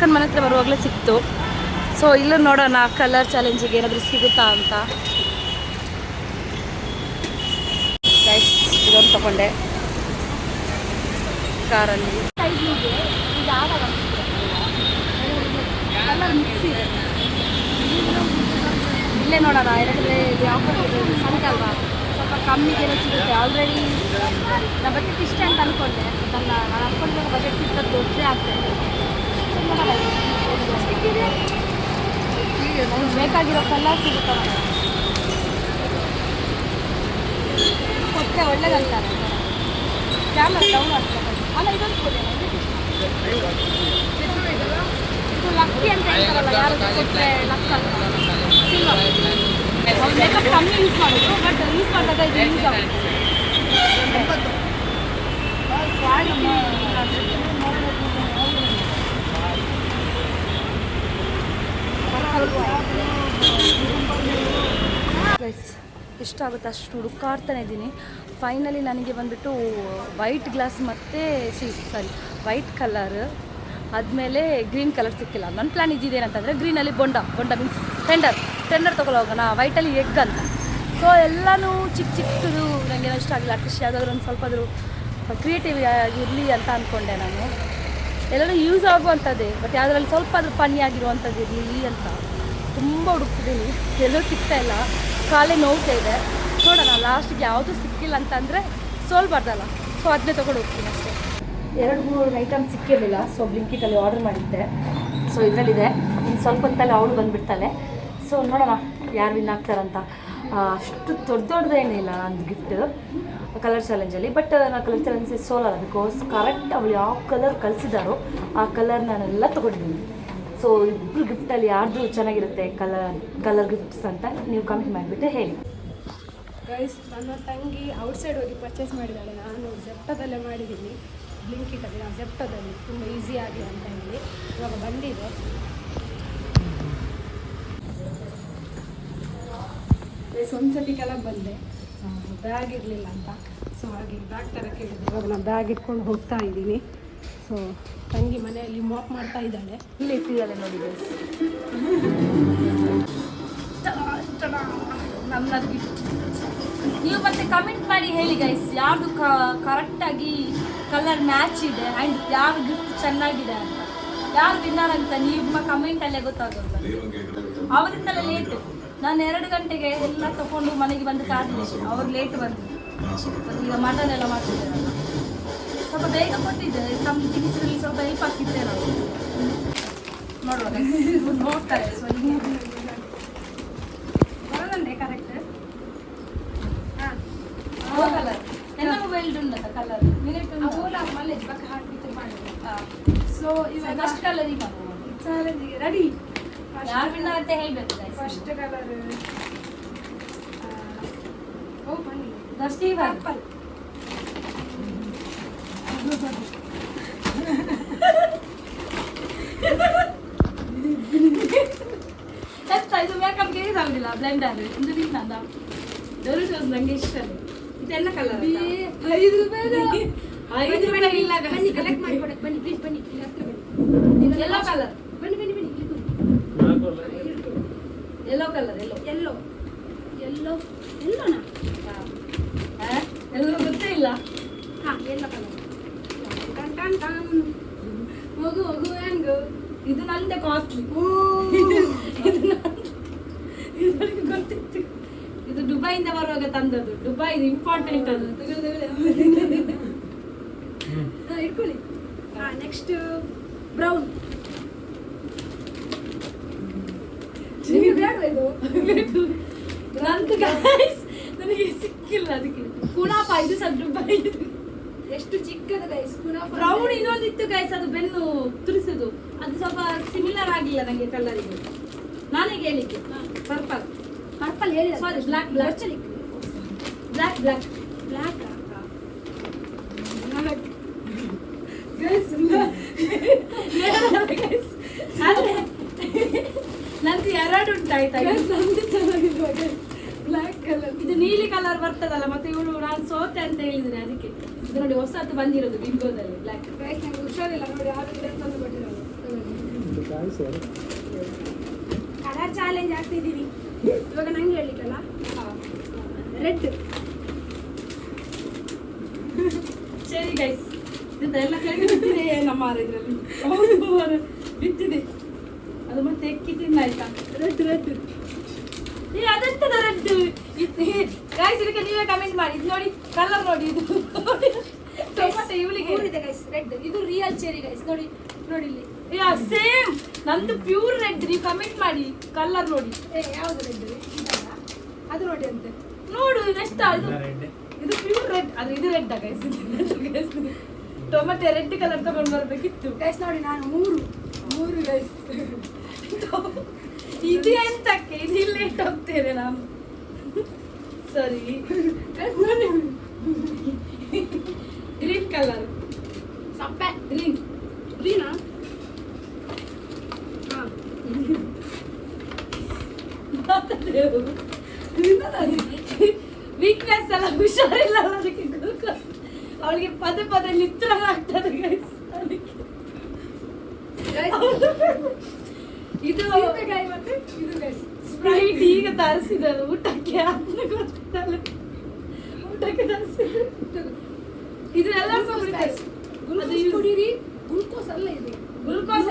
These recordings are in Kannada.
ಅಕ್ಕನ ಮನೆ ಹತ್ರ ಬರುವಾಗಲೇ ಸಿಕ್ತು. ಸೊ ಇಲ್ಲೂ ನೋಡೋಣ ಕಲರ್ ಚಾಲೆಂಜಿಗೆ ಏನಾದರೂ ಸಿಗುತ್ತಾ ಅಂತ. ಇದೊಂದು ತಗೊಂಡೆ ಕಾರಲ್ಲಿ. ಇಲ್ಲೇ ನೋಡೋಣ, ಯಾಕಂದರೆ ಇದು ಆಫರ್ ಸಂತೆ ಅಲ್ವಾ, ಸ್ವಲ್ಪ ಕಮ್ಮಿಗೆ ಸಿಗುತ್ತೆ. ಆಲ್ರೆಡಿ ನನ್ನ ಬಜೆಟ್ ಇಷ್ಟ ಅಂತ ಅಂದ್ಕೊಂಡೆ, ನಾನು ಅಂದ್ಕೊಂಡಿರೋ ಬಜೆಟ್ ಇಷ್ಟ ದೊಡ್ಡದೇ ಆಗ್ತಾಯಿದೆ. ನನಗೆ ಬೇಕಾಗಿರೋ ಕಲರ್ ಸಿಗುತ್ತಲ್ಲ, ಕೊಟ್ಟರೆ ಒಳ್ಳೇದಂತಾರೆ. ಕ್ಯಾಮ್ರಾ ಡೌನ್ ಆಗ್ತದೆ ಅಲ್ಲ, ಇದೊಂದು ಕೊಡಿ. ಇದು ಲಕ್ಕಿ ಅಂತ ಹೇಳ್ತಾರಲ್ಲ, ಯಾರು ಕೊಟ್ಟರೆ ಲಕ್ ಅಂತ. ಅವ್ರು ಮೇಕಪ್ ಕಮ್ಮಿ ಯೂಸ್ ಮಾಡೋದು, ಬಟ್ ಯೂಸ್ ಮಾಡಿದಾಗ ಇದು ಯೂಸ್ ಆಗುತ್ತೆ. ಇಷ್ಟ ಆಗುತ್ತೆ ಅಷ್ಟು ಹುಡುಕಾಡ್ತಾನೆ ಇದ್ದೀನಿ. ಫೈನಲಿ ನನಗೆ ಬಂದುಬಿಟ್ಟು ವೈಟ್ ಗ್ಲಾಸ್ ಮತ್ತು ವೈಟ್ ಕಲರ್ ಆದಮೇಲೆ ಗ್ರೀನ್ ಕಲರ್ ಸಿಕ್ಕಿಲ್ಲ. ನನ್ನ ಪ್ಲ್ಯಾನ್ ಇದ್ದಿದ್ದೇನಂತಂದರೆ ಗ್ರೀನಲ್ಲಿ ಬೊಂಡ ಮೀನ್ಸ್ ಟೆಂಡರ್ ತೊಗೊಳ್ಳೋ ಹೋಗೋಣ, ವೈಟಲ್ಲಿ ಎಗ್ ಅಂತ. ಸೊ ಎಲ್ಲನೂ ಚಿಕ್ಕದು ನನಗೇನೋ ಇಷ್ಟ ಆಗಿಲ್ಲ. ಅಟ್ಲೀಸ್ಟ್ ಯಾವುದಾದ್ರೂ ಒಂದು ಸ್ವಲ್ಪ ಆದರೂ ಕ್ರಿಯೇಟಿವ್ ಇರಲಿ ಅಂತ ಅಂದ್ಕೊಂಡೆ ನಾನು. ಎಲ್ಲರೂ ಯೂಸ್ ಆಗುವಂಥದ್ದೇ, ಬಟ್ ಯಾವುದ್ರಲ್ಲಿ ಸ್ವಲ್ಪ ಆದರೂ ಫನ್ನಿ ಆಗಿರುವಂಥದ್ದು ಇರಲಿ ಅಂತ ತುಂಬ ಹುಡುಕ್ತಿದ್ದೀನಿ. ಎಲ್ಲೂ ಸಿಗ್ತಾಯಿಲ್ಲ, ಕಾಲೇ ನೋವ್ತಾ ಇದೆ. ನೋಡೋಣ, ಲಾಸ್ಟಿಗೆ ಯಾವುದೂ ಸಿಕ್ಕಿಲ್ಲ ಅಂತಂದರೆ ಸೋಲ್ಬಾರ್ದಲ್ಲ, ಸೊ ಅದನ್ನೇ ತೊಗೊಂಡು ಹೋಗ್ತೀನಿ ಅಷ್ಟೇ. 2-3 ಐಟಮ್ ಸಿಕ್ಕಿರಲಿಲ್ಲ, ಸೊ ಬ್ಲಿಂಕಿಟಲ್ಲಿ ಆರ್ಡರ್ ಮಾಡಿದ್ದೆ. ಸೊ ಇದರಲ್ಲಿದೆ, ಇನ್ನು ಸ್ವಲ್ಪ ಹೊತ್ತಲ್ಲಿ ಅವಳು ಬಂದುಬಿಡ್ತಾಳೆ. ಸೊ ನೋಡೋಣ ಯಾರು ವಿನ್ ಆಗ್ತಾರಂತ. ಅಷ್ಟು ದೊಡ್ಡದೇನಿಲ್ಲ ನಂದು ಗಿಫ್ಟ್ ಕಲರ್ ಚಾಲೆಂಜಲ್ಲಿ, ಬಟ್ ನಾನು ಕಲರ್ ಚಾಲೆಂಜ್ ಸೋಲಲ್ಲ. ಬಿಕಾಸ್ ಕರೆಕ್ಟ್ ಅವಳು ಯಾವ ಕಲರ್ ಕಳಿಸಿದಾರೋ ಆ ಕಲರ್ ನಾನೆಲ್ಲ ತೊಗೊಂಡಿದ್ದೀನಿ. ಸೊ ಇಬ್ಬರು ಗಿಫ್ಟಲ್ಲಿ ಯಾರ್ದು ಚೆನ್ನಾಗಿರುತ್ತೆ ಕಲರ್ ಗಿಫ್ಟ್ಸ್ ಅಂತ ನೀವು ಕಮೆಂಟ್ ಮಾಡಿಬಿಟ್ಟು ಹೇಳಿ. ಗೈಸ್, ನನ್ನ ತಂಗಿ ಔಟ್ಸೈಡ್ ಹೋಗಿ ಪರ್ಚೇಸ್ ಮಾಡಿದ್ದಾಳೆ. ನಾನು ಜೆಪ್ಟೋದಲ್ಲೇ ಮಾಡಿದ್ದೀನಿ, ಬ್ಲಿಂಕಿಟಲ್ಲಿ. ನಾನು ಜೆಪ್ಟೋದಲ್ಲಿ ತುಂಬ ಈಸಿಯಾಗಿ ಅಂತ ಹೇಳಿ ಇವಾಗ ಬಂದಿದೆ. ಒಂದ್ಸತಿ ಕೆಳಗೆ ಬಂದೆ, ಬ್ಯಾಗ್ ಇರಲಿಲ್ಲ ಅಂತ. ಸೊ ಹಾಗೆ ಬ್ಯಾಗ್ ತರಕ್ಕೆ ಹೇಳಿದೆ. ಇವಾಗ ನಾನು ಬ್ಯಾಗ್ ಇಟ್ಕೊಂಡು ಹೋಗ್ತಾ ಇದ್ದೀನಿ. ಸೊ ತಂಗಿ ಮನೆಯಲ್ಲಿ ಮಾಪ್ ಮಾಡ್ತಾ ಇದ್ದಾಳೆ. ಇಲ್ಲಿ ಇಟ್ಟಿದ್ದಾಳೆ ನೋಡಿ ನಮ್ಮದು ಗಿಫ್ಟ್. ನೀವು ಮತ್ತೆ ಕಮೆಂಟ್ ಮಾಡಿ ಹೇಳಿ ಗೈಸ್, ಯಾವುದು ಕರೆಕ್ಟಾಗಿ ಕಲರ್ ಮ್ಯಾಚ್ ಇದೆ ಆ್ಯಂಡ್ ಯಾವ ಗಿಫ್ಟ್ ಚೆನ್ನಾಗಿದೆ ಅಂತ, ಯಾರು ವಿನ್ನರ್ ಅಂತ ನಿಮ್ಮ ಕಮೆಂಟಲ್ಲೇ ಗೊತ್ತಾಗೋದು. ಅವರಿಂದಲೇ ಲೇಟು. ನಾನು 2 ಗಂಟೆಗೆ ಎಲ್ಲ ತಗೊಂಡು ಮನೆಗೆ ಬಂದು ಕಾದಿದ್ದೆ, ಅವ್ರು ಲೇಟ್ ಬಂದಿದ್ದು. ಈಗ ಮಟನ್ ಎಲ್ಲ ಮಾಡ್ತಿದ್ದಾರಲ್ಲ, ಸ್ವಲ್ಪ ಬೇಗ ಕೊಟ್ಟಿದ್ದೆ. ತಿನಿಸಿನಲ್ಲಿ ಸ್ವಲ್ಪ ಹೆಲ್ಪ್ ಆಗ್ತಿದ್ದೆ ನಾವು. ನೋಡುವ ನೋಡ್ತಾರೆ. ಸೊ ಬರೋದಂತೆ ಕರೆಕ್ಟ್. ಕಲರ್ ಎಲ್ಲ ಮೊಬೈಲ್ ಉಂಟಲ್ಲ ಕಲರ್ ಮಲ್ಲೇಜ್ ಪಕ್ಕ ಹಾಕ್ಬಿಟ್ಟು ಮಾಡಿದೆ. ಸೊ ಇವಾಗ ಫಸ್ಟ್ ಕಲರ್ ಈಗ ಚಾಲೆಂಜಿಗೆ ರೆಡಿ. ಯಾರು ವಿನ್ನರ್ ಅಂತ ಹೇಳ್ಬೇಕು. ಫಸ್ಟ್ ಕಲರ್ ಬನ್ನಿ, ದರ್ಶಿ ಆಪಲ್. ಇದು ಮೇಕಪ್ಗೆ ಯೂಸ್ ಆಗುದಿಲ್ಲ, ಬ್ಲೆಂಡರ್. ಇದು ನಿನ್ನದ ಡೋರು ಶೋಸ್ ನಂಗೆ ಇಷ್ಟ. ಇದೆಲ್ಲ ಕಲರ್ 5 ರೂಪಾಯಿ. 5 ರೂಪಾಯಿ ಇಲ್ಲ, ಬನ್ನಿ ಕಲೆಕ್ಟ್ ಮಾಡಿ ಕೊಡಕ್ಕೆ ಬನ್ನಿ ಪ್ಲೀಸ್. ಬನ್ನಿ ಎಲ್ಲೋ ಕಲರ್. ಬನ್ನಿ ಎಲ್ಲೋ ಕಲರ್. ಎಲ್ಲೋನಾ? ಎಲ್ಲ ಗೊತ್ತೇ ಇಲ್ಲ. ಹಾಂ, ಎಲ್ಲೋ ಕಲರ್. ಮಗು ಹೆಂಗು? ಇದು ನಂದೆ ಕಾಸ್ಟ್ಲಿ. ಇದು ಗೊತ್ತಿತ್ತು. ಇದು ದುಬೈಯಿಂದ ಬರುವಾಗ ತಂದದ್ದು. ದುಬೈ ಇಂಪಾರ್ಟೆಂಟ್ ಅದು. ಇಟ್ಕೊಳ್ಳಿ. Next brown. ನಂದು ಗೈಸ್ ನನಗೆ ಸಿಕ್ಕಿಲ್ಲ, ಅದಕ್ಕೆ ಕುನಾಫ. ಇದು ಸಹ ದುಬೈ. ಎಷ್ಟು ಚಿಕ್ಕದು ಗೈಸ್ ಕುನಾಫ. ಬ್ರೌನ್ ಇನ್ನೊಂದಿತ್ತು ಗೈಸ್, ಅದು ಬೆನ್ನು ತುರಿಸುದು. ಅದು ಸ್ವಲ್ಪ ಸಿಮಿಲರ್ ಆಗಿಲ್ಲ ನನಗೆ ಕಲರಿಗೆ. ನಾನೇ ಹೇಳಿದ್ದು ಪರ್ಪಲ್ ಹೇಳಿದ. ಸಾರಿ, ಬ್ಲ್ಯಾಕ್. ನಂದು 2 ಉಂಟಾಯ್ತಾ? ನಂದು ಚೆನ್ನಾಗಿರುವಾಗ ಬ್ಲ್ಯಾಕ್ ಕಲರ್. ಇದು ನೀಲಿ ಕಲರ್ ಬರ್ತದಲ್ಲ, ಮತ್ತೆ ಇವಳು ನಾನು ಸೋತೆ ಅಂತ ಹೇಳಿದ್ರೆ ಅದಕ್ಕೆ. ಇದು ನೋಡಿ ಹೊಸತು ಬಂದಿರೋದು ಬಿಂಗೋದಲ್ಲಿ ಬ್ಲ್ಯಾಕ್. ನಂಗೆ ಹುಷಾರಿಲ್ಲ ನೋಡಿ, ಆದ್ರೆ ತಂದು ಕೊಟ್ಟಿರೋದು. ಕಲರ್ ಚಾಲೆಂಜ್ ಆಗ್ತಿದ್ದೀನಿ ಇವಾಗ ನಂಗೆ ಹೇಳಿಕಲ್ಲ ರೆಡ್ ಸರಿ ಗೈಸ್ ಇದೆಲ್ಲ ಕೆಳಗೆ ಬಿದ್ದಿದೆ ನಮ್ಮ ಇದರಲ್ಲಿ ಬಿದ್ದಿದೆ ಅದು ಮತ್ತೆ ಎಕ್ಕಿ ತಿನ್ನಾಯ್ತಾ ರೆಡ್ ರೆಡ್ ಅದೆಂತದ ರೆಡ್ ಗೈಸ್ ಇದಕ್ಕೆ ನೀವೇ ಕಮೆಂಟ್ ಮಾಡಿ ಇದು ನೋಡಿ ಕಲರ್ ನೋಡಿ ಇದು ಟೊಮೆಟೊ ಇವಳಿಗೆ ಇದೆ ಗೈಸ್ ರೆಡ್ ಇದು ರಿಯಲ್ ಚೆರಿ ಗೈಸ್ ನೋಡಿ ನೋಡಿ ಇಲ್ಲಿ ಸೇಮ್ ನಂದು ಪ್ಯೂರ್ ರೆಡ್ ನೀವು ಕಮೆಂಟ್ ಮಾಡಿ ಕಲರ್ ನೋಡಿ ಯಾವುದು ರೆಡ್ ಅದು ನೋಡಿ ಅಂತೆ ನೋಡು ನೆಕ್ಸ್ಟ್ ಇದು ಪ್ಯೂರ್ ರೆಡ್ ಅದು ಇದು red guys tomato red colour ತಗೊಂಡು ಬರ್ಬೇಕಿತ್ತು ಗೈಸ್ ನೋಡಿ ನಾನು ಮೂರು ಗೈಸ್ ಇದು ಎಂತಕ್ಕೆ ಇದು ಇಲ್ಲೇ ಇಟ್ಟು ಹೋಗ್ತೇನೆ ನಾನು ಸರಿ ಗ್ರೀನ್ ಕಲರ್ ಸಪ್ಪೆ ಗ್ರೀನ್ ಗ್ರೀನಾ ಹಾಂ ವೀಕ್ನೆಸ್ ಎಲ್ಲ ಹುಷಾರಿಲ್ಲ ಅದಕ್ಕೆ ಗ್ಲೂಕೋಸ್ ಅವಳಿಗೆ ಪದೇ ಪದೇ ನಿತ್ರ ಆಗ್ತದೆ ಗೈಸ್ ಇದು ಮತ್ತೆ ಇದು ಗೈಸ್ ಸ್ಪ್ರೈಟ್ ಈಗ ತರಿಸಿದೆ ಅದು ಊಟಕ್ಕೆ ಅದನ್ನ ಗೊತ್ತಿದ್ದಲ್ಲ ಊಟಕ್ಕೆ ತರಿಸಿದೆ ಇದು ಎಲ್ಲ ಗ್ಲೂಕೋಸ್ ಕುಡೀರಿ ಗ್ಲೂಕೋಸ್ ಅಲ್ಲ ಇದು ಗ್ಲುಕೋಸ್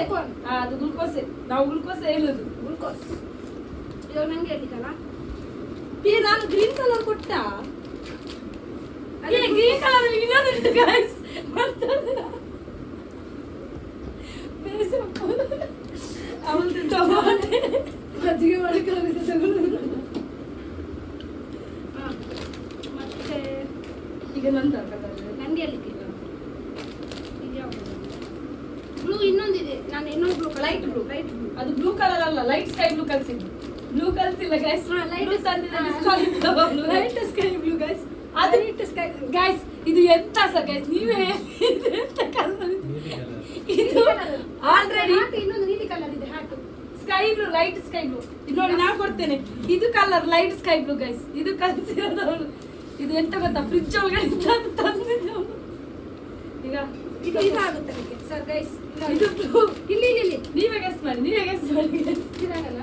ಅದು ಗ್ಲುಕೋಸೆ ನಾವು ಗ್ಲುಕೋಸ್ ಹೇಳುದು ಗ್ಲೂಕೋಸ್ ಇವಾಗ ನಂಗೆ ಹೇಳಿಕಲ್ಲ ನಾನು ಗ್ರೀನ್ ಕಲರ್ ಕೊಟ್ಟ ಗ್ರೀನ್ ಕಲರ್ ಇನ್ನೊಂದುಂಟು ಗೈಸ್ ಅವಳು ಟೊಮಾಟೆ ಮಜ್ಜಿಗೆ ಮಾಡಿಕೊಳ್ಳೋದು ಮತ್ತೆ ಈಗ ನಂತರ ನಂಗೆ ಹೇಳಿಕೆ ಬ್ಲೂ ಇನ್ನೊಂದಿದೆ ನಾನು ಇನ್ನೊಂದು blue light blue light blue ಅದು ಬ್ಲೂ ಕಲರ್ ಅಲ್ಲ ಲೈಟ್ ಸ್ಕೈ ಬ್ಲೂ ಕಲ್ಸಿದ್ದು ಬ್ಲೂ ಕಲ್ಸಿಲ್ಲ guys light light sky blue guys ಅದು ಸ್ಕೈ ಗೈಸ್ ಇದು ಎಂತ ಸರ್ ಗೈಸ್ ನೀವೇ ಇದು ಎಂತ ಕಲರ್ ಇದು ಆಲ್ರೆಡಿ ಇನ್ನೊಂದು ನೀಲಿ ಕಲರ್ ಇದೆ ಹಾಕು sky blue light sky blue ಇದು ನೋಡಿ ನಾನು ಕೊಡ್ತೇನೆ ಇದು colour light sky blue guys ಇದು ಕಲ್ಸಿರೋದವಳು ಇದು ಎಂತ ಗೊತ್ತಾ ಫ್ರಿಡ್ಜ್ ಒಳಗಡೆ ತಂದಿದ್ದು ಈಗ ಇದು ಇದಾಗುತ್ತೆ ಅದಕ್ಕೆ ಸರ್ ಗೈಸ್ ಇದು ಬ್ಲೂ ಇಲ್ಲಿ ಇಲ್ಲಿ ಇಲ್ಲಿ ನೀವೇ ಗೆಸ್ ಮಾಡಿ ಇದಾಗಲ್ಲ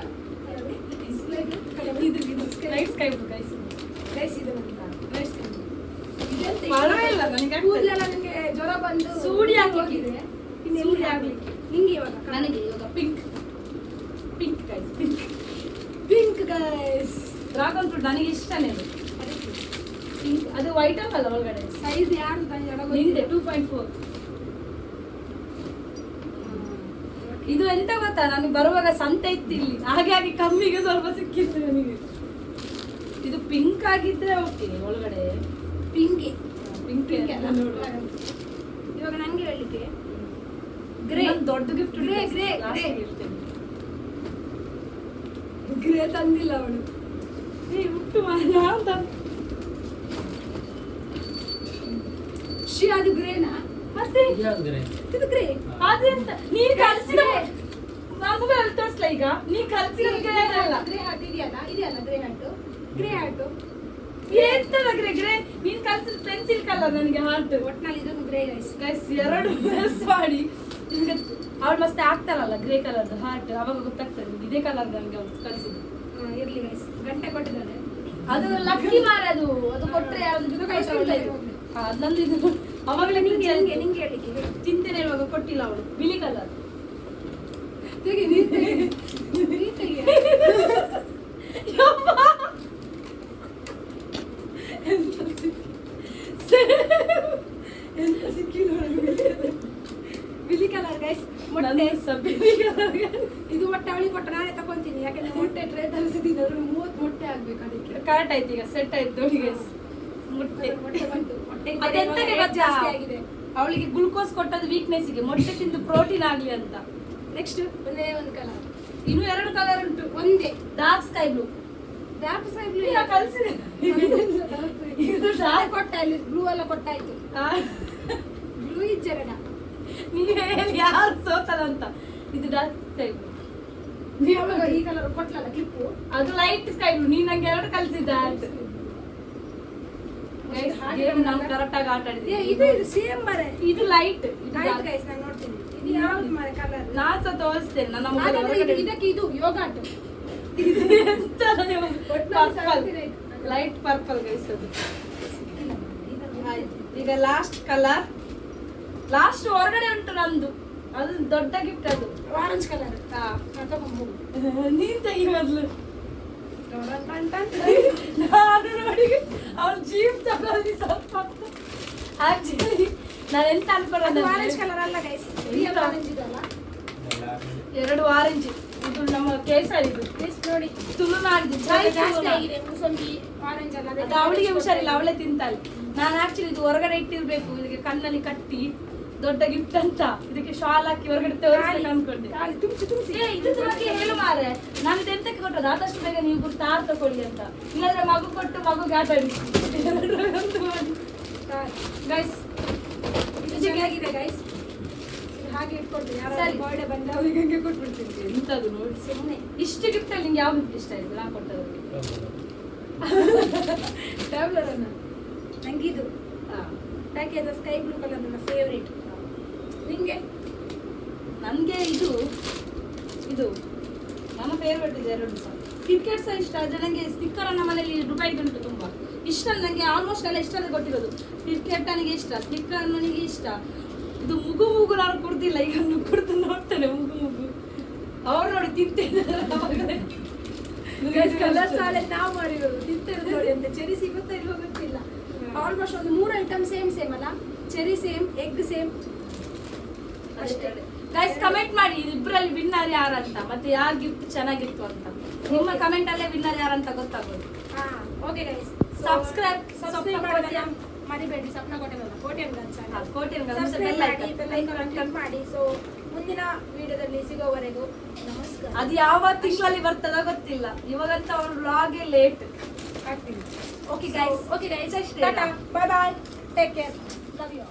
ಇದು light sky blue guys guys ಇದು ಲೈಟ್ ಸ್ಕೈ ಪರವಾಗಿಲ್ಲ ನನಗೆ ಕೂದಲೆಲ್ಲ ನನಗೆ ಜ್ವರ ಬಂದು ಸೂಡಿ ಹಾಕ್ಲಿಕ್ಕೆ ಹೋಗಿದೆ ಸೂಡಿ ಹಾಕ್ಲಿಕ್ಕೆ ನಿಂಗೆ ಇವಾಗ ನನಗೆ ಇವಾಗ pink pink guys pink pink guys dragon fruit ನನಗೆ ಇಷ್ಟನೇ ಅದು ಪಿಂಕ್ ಅದು ವೈಟ್ ಅಲ್ಲ ಒಳಗಡೆ ಸೈಜ್ ಯಾರು ನಿಂದೆ 2.4 ಇದು ಎಂತ ಗೊತ್ತಾ ನನಗೆ ಬರುವಾಗ ಸಂತೆ ಇತ್ತು ಇಲ್ಲಿ ಹಾಗಾಗಿ ಕಮ್ಮಿಗೆ ಸ್ವಲ್ಪ ಸಿಕ್ಕಿತ್ತು ನನಗೆ ಇದು ಪಿಂಕ್ ಆಗಿದ್ರೆ ಓಕೆ ಒಳಗಡೆ ಪಿಂಕಿ ಪಿಂಕ್ ನೋಡು ಇವಾಗ ನಂಗೆ ಹೇಳಿಕೆ ಗ್ರೇ ದೊಡ್ಡ ಗಿಫ್ಟ್ ಗ್ರೇ ತಂದಿಲ್ಲ ಅವಳು ಉಟ್ಟು ಶಿ ಅದು ಗ್ರೇನಾ ಮತ್ತೆ ಇದು ಗ್ರೇ ಅದೆಂತ ನೀನ್ ಕಲ್ಸಿದ ನಮಗೂ ಅಲ್ಲಿ ತೋರಿಸ್ಲ ಈಗ ನೀ ಕಲ್ಸಿದ ಅಲ್ಲ ಗ್ರೇ ಹ್ಯಾಟ್ ಇದೆಯಲ್ಲ ಇದೆಯಲ್ಲ ಗ್ರೇ ಹ್ಯಾಟು ಎಂತದ ಗ್ರೇ ಗ್ರೇ ನೀನ್ ಕಲ್ಸಿದ ಪೆನ್ಸಿಲ್ ಕಲರ್ ನನಗೆ ಹಾರ್ಟ್ ಒಟ್ನಲ್ಲಿ ಇದೊಂದು ಗ್ರೇ ಗೈಸ್ ಗೈಸ್ ಎರಡು ಮಿಸ್ ಮಾಡಿ ನಿಮ್ಗೆ ಅವಳು ಮಸ್ತ್ ಆಗ್ತಾರಲ್ಲ ಗ್ರೇ ಕಲರ್ದು ಹಾರ್ಟ್ ಅವಾಗ ಗೊತ್ತಾಗ್ತದೆ ಇದೇ ಕಲರ್ ನನಗೆ ಅವ್ರು ಕಲ್ಸಿದ್ದು ಇರ್ಲಿ ಗೈಸ್ ಗಂಟೆ ಕೊಟ್ಟಿದ್ದಾರೆ ಅದು ಲಕ್ಕಿ ಮಾರ ಅದು ಕೊಟ್ರೆ ಯಾವ್ದು ಅದಂದು ಇದು ಅವಾಗಲೇ ನಿಂಗೆ ಹೇಳಿಕೆ ತಿಂತೇನೆ ಇವಾಗ ಕೊಟ್ಟಿಲ್ಲ ಅವಳು ಬಿಳಿ ಕಲರ್ ಬಿಳಿ ಕಲರ್ ಗೈಸ್ ಮೊಟ್ಟೆ ಇದು ಮೊಟ್ಟೆ ಅವಳಿಗೆ ಕೊಟ್ಟ ನಾನೇ ತಕೊಂತೀನಿ ಯಾಕಂದ್ರೆ ಮೊಟ್ಟೆ ಟ್ರೇ ತರಿಸಿದ್ದೀನಿ ಅದ್ರ 30 ಮೊಟ್ಟೆ ಆಗ್ಬೇಕು ಅದಕ್ಕೆ ಕರೆಕ್ಟ್ ಆಯ್ತು ಈಗ ಸೆಟ್ ಆಯ್ತು ನೋಡಿ ಗೈಸ್ ಮೊಟ್ಟೆ ಮೊಟ್ಟೆ ಬಂತು ಮೊಟ್ಟೆ ಅದೆಂತಕ್ಕೆ ಗೊತ್ತಾ ಜಾಸ್ತಿ ಆಗಿದೆ ಅವಳಿಗೆ ಗ್ಲುಕೋಸ್ ಕೊಟ್ಟದ್ದು ವೀಕ್ನೆಸ್ಗೆ ಮೊಟ್ಟೆ ತಿಂದು ಪ್ರೋಟೀನ್ ಆಗ್ಲಿ ಅಂತ ನೆಕ್ಸ್ಟ್ ಒಂದೇ ಒಂದು ಕಲರ್ ಇನ್ನು 2 ಕಲರ್ ಉಂಟು ಒಂದೇ dark sky blue dark sky blue ಕಲ್ಸಿದೆ ಇದು ಡಾರ್ಕ್ ಕೊಟ್ಟ ಇಲ್ಲಿ ಬ್ಲೂ ಎಲ್ಲ ಕೊಟ್ಟಾಯ್ತು ಬ್ಲೂ ಇಜ್ಜರಡ ನೀವೇ ಹೇಳಿ ಯಾರು ಸೋತದಂತ ಇದು ಡಾರ್ಕ್ ಸ್ಕೈ ಬ್ಲೂ ನೀವು ಈ ಕಲರ್ ಕೊಟ್ಲಲ್ಲ ಕ್ಲಿಪ್ಪು ಅದು ಲೈಟ್ ಸ್ಕೈ ಬ್ಲೂ ನೀನ್ ನಂಗೆ 2 ಕಲ್ಸಿದ್ದ ನಾವು ಕರೆಕ್ಟ್ ಆಗಿ ಆಟ ಆಡಿದ್ವಿ. ಇದು ಸೇಮ್ ಮರೆ, ಇದು ಲೈಟ್, ಗೈಸ್ ನಾನು ನೋಡ್ತೀನಿ ಇದು ಯಾವ್ದು ಮರೆ ಕಲರ್. ನಾನ್ ಸಹ ತೋರಿಸ್ತೇನೆ ನನ್ನ ಮೊಬೈಲ್. ಇದಕ್ಕೆ ಇದು ಯೋಗಾಟ್ ಲೈಟ್ ಪರ್ಪಲ್ ಗೈಸ್ ಅದು. ಈಗ ಲಾಸ್ಟ್ ಕಲರ್, ಲಾಸ್ಟ್ ಹೊರಗಡೆ ಉಂಟು ನಂದು, ಅದು ದೊಡ್ಡ ಗಿಫ್ಟ್ ಅದು ಆರೆಂಜ್ ಕಲರ್. ನೀನ್ ತೆಗಿ ಮೊದ್ಲು. ನಾನು ನೋಡಿ ಅವ್ರು ಜೀಪ್ ತಗೊಂಡು ಸ್ವಲ್ಪ ಆಕ್ಚುಲಿ ನಾನು ಎಂತ ಅನ್ಕೊಳ್ಳೋದು, ಆರೆಂಜ್ ಕಲರ್ ಅಲ್ಲ ಗೈಸ್, ಆರೆಂಜ್ ಇದಲ್ಲ, ಎರಡು ಆರೆಂಜ್. ಇದು ನಮ್ಮ ಕೇಸರಿ, ಇದು ನೋಡಿ ತುಳುನಾಡಿದ್ದು ಜಾಸ್ತಿ ಆಗಿದೆ ಮುಸಂಬಿ ಆರೆಂಜ್ ಅಲ್ಲ. ಅದು ಅವಳಿಗೆ ಹುಷಾರಿಲ್ಲ, ಅವಳೇ ತಿಂತಾಳೆ. ನಾನು ಆಕ್ಚುಲಿ ಇದು ಹೊರಗಡೆ ಇಟ್ಟಿರ್ಬೇಕು, ಇದಕ್ಕೆ ಕಣ್ಣಲ್ಲಿ ಕಟ್ಟಿ ದೊಡ್ಡ ಗಿಫ್ಟ್ ಅಂತ ಇದಕ್ಕೆ ಶಾಲ್ ಹಾಕಿ ಹೊರಗಡೆ ತೋರಿಸ್ಬೇಕು ಅನ್ಕೊಂಡೆ. ಇದು ಬಗ್ಗೆ ಹೇಳು ಮಾರೆ, ನಾನು ಇದು ಎಂತಕ್ಕೆ ಕೊಟ್ಟದ್ದು, ಆದಷ್ಟು ಬೇಗ ನೀವು ಗುರ್ತು ಆರ್ ತಗೊಳ್ಳಿ ಅಂತ. ಇಲ್ಲಾಂದ್ರೆ ಮಗು ಕೊಟ್ಟು ಮಗುಗೆ ಆಟ ಆಡಿ ಗೈಸ್. ಇದು ಚೆನ್ನಾಗಿದೆ ಗೈಸ್, ಹಾಗೆ ಇಟ್ಕೊಳ್ತೀನಿ. ಯಾರು ಬರ್ಡೇ ಬಂದ ಅವರಿಗೆ ಹಂಗೆ ಕೊಟ್ಬಿಡ್ತೀನಿ. ಎಂತದು ನೋಡಿ ಸುಮ್ಮನೆ. ಇಷ್ಟು ಗಿಫ್ಟ್ ಅಲ್ಲಿ ನಿಂಗೆ ಯಾವ ಗಿಫ್ಟ್ ಇಷ್ಟ ಆಯ್ತು ನಾ ಕೊಟ್ಟದಕ್ಕೆ? ಟ್ರಾವೆಲರ್ ಅನ್ನ ನಂಗಿದು ಯಾಕೆ ಅದು ಸ್ಕೈ ಬ್ಲೂ ಕಲರ್ ನನ್ನ ಫೇವ್ರೇಟ್. ನಿಂಗೆ? ನನಗೆ ಇದು ಇದು ನನ್ನ ಫೇವ್ರೇಟ್ ಇದೆ ಎರಡು ಸಹ. ಕ್ರಿಕೆಟ್ ಸಹ ಇಷ್ಟ, ಆದರೆ ನನಗೆ ಸ್ಟಿಕ್ಕರ್ ನಮ್ಮ ಮನೇಲಿ ದುಬೈದುಂಟು ತುಂಬ ಇಷ್ಟ. ನನಗೆ ಆಲ್ಮೋಸ್ಟ್ ಎಲ್ಲ ಇಷ್ಟ ಕೊಟ್ಟಿರೋದು. ಕ್ರಿಕೆಟ್ ನನಗೆ ಇಷ್ಟ, ಸ್ಟಿಕ್ಕರ್ ನನಗೆ ಇಷ್ಟ. ಇದು ಮುಗು ಮುಗು ನಾನು ಕೊಡ್ತಿಲ್ಲ, ಈಗ ಕೊಡ್ತು ನೋಡ್ತೇನೆ ಮುಗು ಮುಗು. ಅವ್ರು ನೋಡಿ ತಿಂತಿದ್ದಾರೆ ಕಲರ್ ಸಾಲೆ ನಾವು ಮಾಡಿರೋದು ತಿಂತಿರೋದು ನೋಡಿ ಅಂತ. ಚೆರಿ ಸಿಗುತ್ತಾ ಇಲ್ವೋ ಗೊತ್ತಿಲ್ಲ. ಆಲ್ಮೋಸ್ಟ್ ಒಂದು 3 ಐಟಮ್ ಸೇಮ್ ಅಲ್ಲ, ಚೆರಿ ಸೇಮ್, ಎಗ್ ಸೇಮ್ ಅಷ್ಟೇ. ಗೈಸ್ ಕಮೆಂಟ್ ಮಾಡಿ ಇಬ್ಬರಲ್ಲಿ ವಿನ್ನರ್ ಯಾರಂತ, ಮತ್ತೆ ಯಾರು ಗಿಫ್ಟ್ ಚೆನ್ನಾಗಿತ್ತು ಅಂತ. ನಿಮ್ಮ ಕಮೆಂಟ್ ಅಲ್ಲೇ ವಿನ್ನರ್ ಯಾರಂತ ಗೊತ್ತಾಗೋದು. ಓಕೆ ಗೈಸ್, ಸಬ್ಸ್ಕ್ರೈಬ್ ಮಾಡೋದನ್ನ ಮರಿಬೇಡಿ. ಸಪ್ನ ಕೋಟೆನ್ ಮಾಡಿ. ಸೊ ಮುಂದಿನ ವಿಡಿಯೋದಲ್ಲಿ ಸಿಗೋವರೆಗೂ ನಮಸ್ಕಾರ. ಅದು ಯಾವ ತಿಂಗಳಲ್ಲಿ ಬರ್ತದ ಗೊತ್ತಿಲ್ಲ, ಇವಾಗಂತ ಅವ್ರ ವ್ಲಾಗೆ ಲೇಟ್ ಆಗ್ತೀನಿ. Okay guys, okay guys, tata, bye bye, take care, love you.